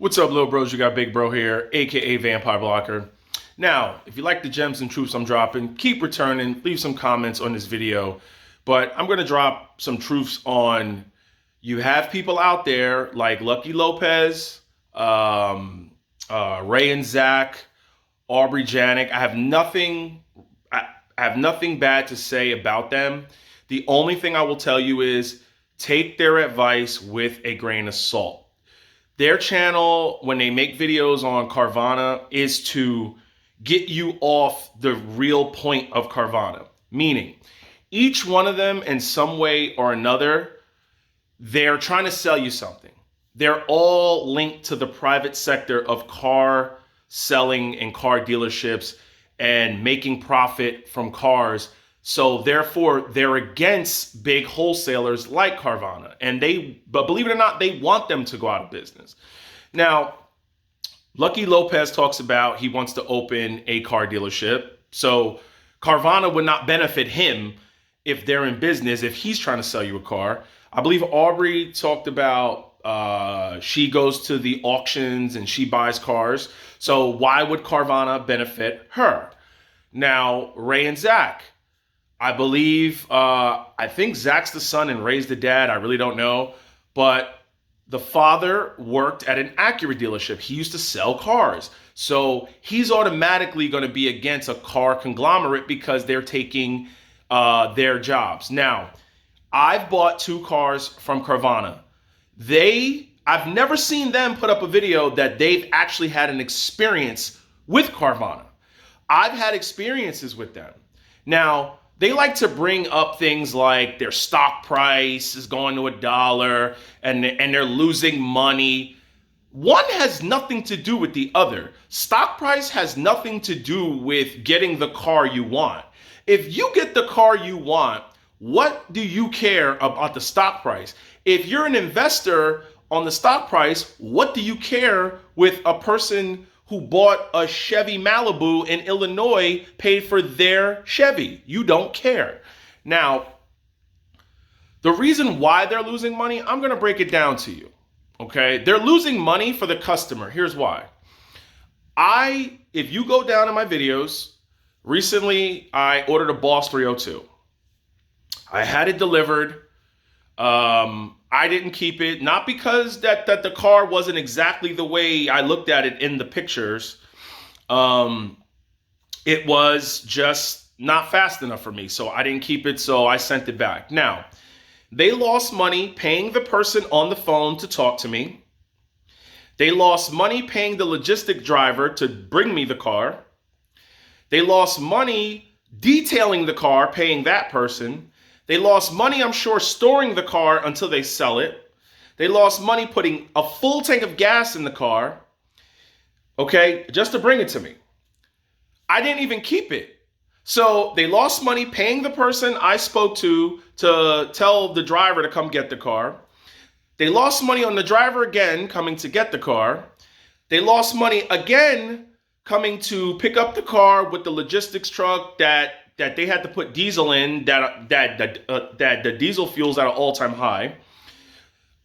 What's up, little bros? You got Big Bro here, aka Vampire Blocker. Now, if you like the gems and truths I'm dropping, keep returning, leave some comments on this video. But I'm going to drop some truths on you have people out there like Lucky Lopez, Ray and Zach, Aubrey Janik. I have nothing bad to say about them. The only thing I will tell you is take their advice with a grain of salt. Their channel, when they make videos on Carvana, is to get you off the real point of Carvana. Meaning, each one of them in some way or another, they're trying to sell you something. They're all linked to the private sector of car selling and car dealerships and making profit from cars. So therefore, they're against big wholesalers like Carvana. But believe it or not, they want them to go out of business. Now, Lucky Lopez talks about he wants to open a car dealership. So Carvana would not benefit him if they're in business, if he's trying to sell you a car. I believe Aubrey talked about she goes to the auctions and she buys cars. So why would Carvana benefit her? Now, Ray and Zach. I think Zach's the son and Ray's the dad. I really don't know. But the father worked at an Acura dealership. He used to sell cars. So he's automatically going to be against a car conglomerate because they're taking their jobs. Now, I've bought 2 cars from Carvana. I've never seen them put up a video that they've actually had an experience with Carvana. I've had experiences with them. Now, they like to bring up things like their stock price is going to $1 and they're losing money. One has nothing to do with the other. Stock price has nothing to do with getting the car you want. If you get the car you want, what do you care about the stock price? If you're an investor on the stock price, what do you care with a person who bought a Chevy Malibu in Illinois, paid for their Chevy? You don't care. Now, the reason why they're losing money, I'm going to break it down to you. Okay? They're losing money for the customer. Here's why. If you go down in my videos, recently I ordered a Boss 302. I had it delivered. I didn't keep it, not because that the car wasn't exactly the way I looked at it in the pictures. It was just not fast enough for me, so I didn't keep it, so I sent it back. Now, they lost money paying the person on the phone to talk to me. They lost money paying the logistic driver to bring me the car. They lost money detailing the car, paying that person. They lost money, I'm sure, storing the car until they sell it. They lost money putting a full tank of gas in the car, okay, just to bring it to me. I didn't even keep it. So they lost money paying the person I spoke to tell the driver to come get the car. They lost money on the driver again coming to get the car. They lost money again coming to pick up the car with the logistics truck that they had to put diesel in, that the diesel fuel's at an all-time high.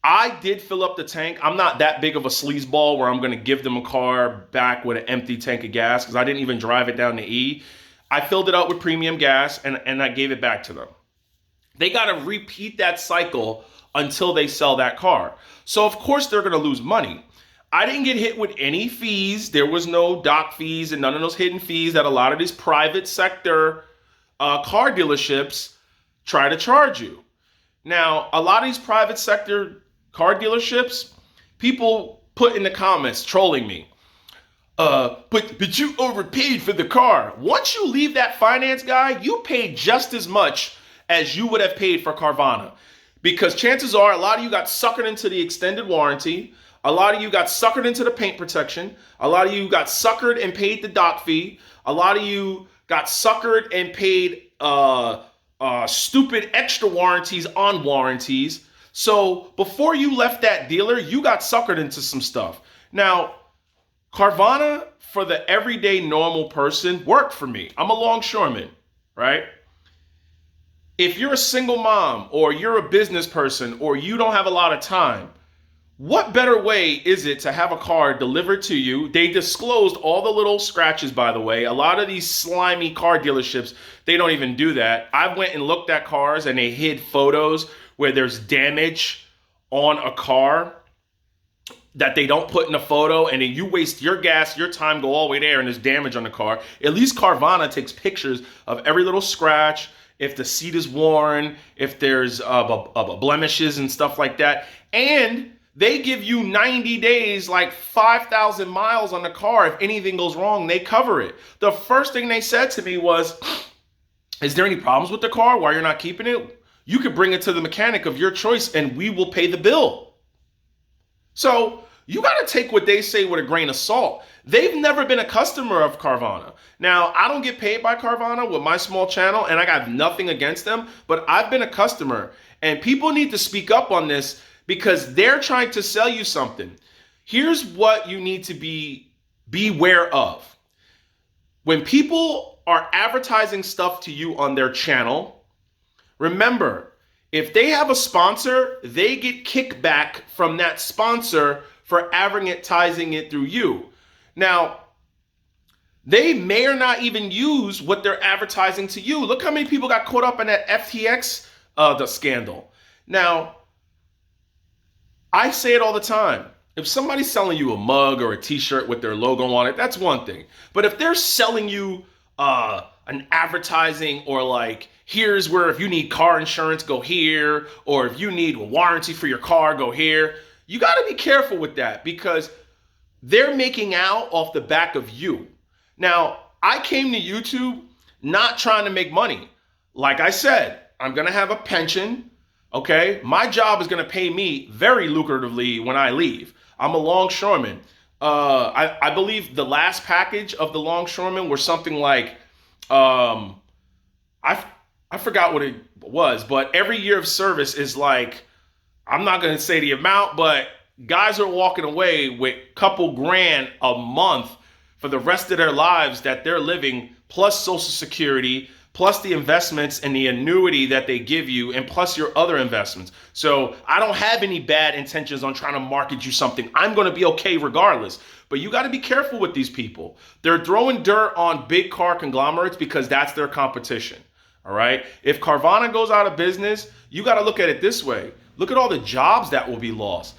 I did fill up the tank. I'm not that big of a sleazeball where I'm going to give them a car back with an empty tank of gas because I didn't even drive it down to E. I filled it up with premium gas and I gave it back to them. They got to repeat that cycle until they sell that car. So, of course, they're going to lose money. I didn't get hit with any fees. There was no dock fees and none of those hidden fees that a lot of these private sector car dealerships try to charge you. Now, a lot of these private sector car dealerships, people put in the comments trolling me. But you overpaid for the car. Once you leave that finance guy, you pay just as much as you would have paid for Carvana. Because chances are a lot of you got suckered into the extended warranty. A lot of you got suckered into the paint protection. A lot of you got suckered and paid the dock fee. A lot of you got suckered and paid stupid extra warranties on warranties. So before you left that dealer, you got suckered into some stuff. Now, Carvana, for the everyday normal person, worked for me. I'm a longshoreman, right? If you're a single mom or you're a business person or you don't have a lot of time, What better way is it to have a car delivered to you? They disclosed all the little scratches, by the way. A lot of these slimy car dealerships, they don't even do that. I went and looked at cars and they hid photos where there's damage on a car that they don't put in a photo, and then you waste your gas, your time, go all the way there, and there's damage on the car. At least Carvana takes pictures of every little scratch, if the seat is worn, if there's blemishes and stuff like that. And they give you 90 days, like 5,000 miles on the car. If anything goes wrong, they cover it. The first thing they said to me was, is there any problems with the car? Why you're not keeping it? You could bring it to the mechanic of your choice and we will pay the bill. So you got to take what they say with a grain of salt. They've never been a customer of Carvana. Now, I don't get paid by Carvana with my small channel, and I got nothing against them, but I've been a customer, and people need to speak up on this because they're trying to sell you something. Here's what you need to beware of. When people are advertising stuff to you on their channel, remember, if they have a sponsor, they get kickback from that sponsor for advertising it through you. Now, they may or not even use what they're advertising to you. Look how many people got caught up in that FTX the scandal. Now, I say it all the time. If somebody's selling you a mug or a t-shirt with their logo on it, that's one thing. But if they're selling you an advertising or like, here's where if you need car insurance, go here, or if you need a warranty for your car, go here. You got to be careful with that because they're making out off the back of you. Now, I came to YouTube not trying to make money. Like I said, I'm going to have a pension, okay? My job is going to pay me very lucratively when I leave. I'm a longshoreman. I believe the last package of the longshoreman was something like, I forgot what it was, but every year of service is like, I'm not going to say the amount, but guys are walking away with a couple grand a month for the rest of their lives that they're living, plus Social Security, plus the investments and the annuity that they give you, and plus your other investments. So I don't have any bad intentions on trying to market you something. I'm going to be okay regardless. But you got to be careful with these people. They're throwing dirt on big car conglomerates because that's their competition. All right. If Carvana goes out of business, you got to look at it this way. Look at all the jobs that will be lost.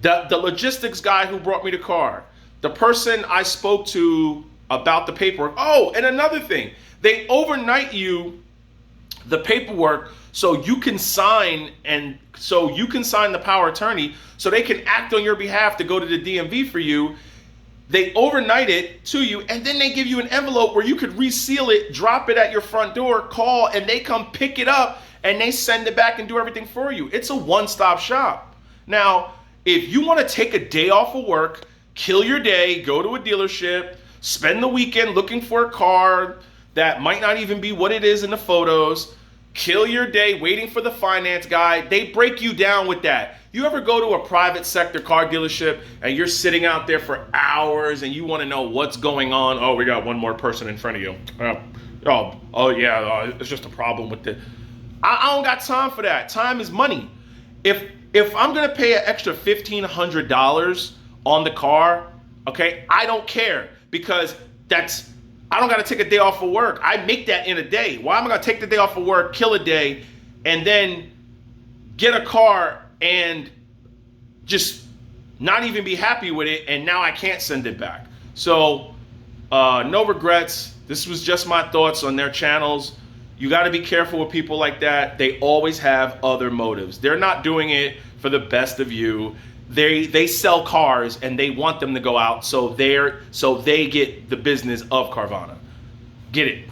The logistics guy who brought me the car, the person I spoke to about the paperwork. Oh, and another thing, they overnight you the paperwork so you can sign the power of attorney so they can act on your behalf to go to the DMV for you. They overnight it to you, and then they give you an envelope where you could reseal it, drop it at your front door, call, and they come pick it up, and they send it back and do everything for you. It's a one-stop shop. Now, if you want to take a day off of work, kill your day, go to a dealership, spend the weekend looking for a car that might not even be what it is in the photos, kill your day waiting for the finance guy, they break you down with that. You ever go to a private sector car dealership and you're sitting out there for hours and you want to know what's going on? Oh, we got one more person in front of you. It's just a problem with the... I don't got time for that. Time is money. If I'm going to pay an extra $1,500 on the car, okay, I don't care because I don't got to take a day off of work. I make that in a day. Why am I going to take the day off of work, kill a day, and then get a car and just not even be happy with it, and now I can't send it back? So no regrets. This was just my thoughts on their channels. You got to be careful with people like that. They always have other motives. They're not doing it for the best of you. They sell cars and they want them to go out so they get the business of Carvana. Get it?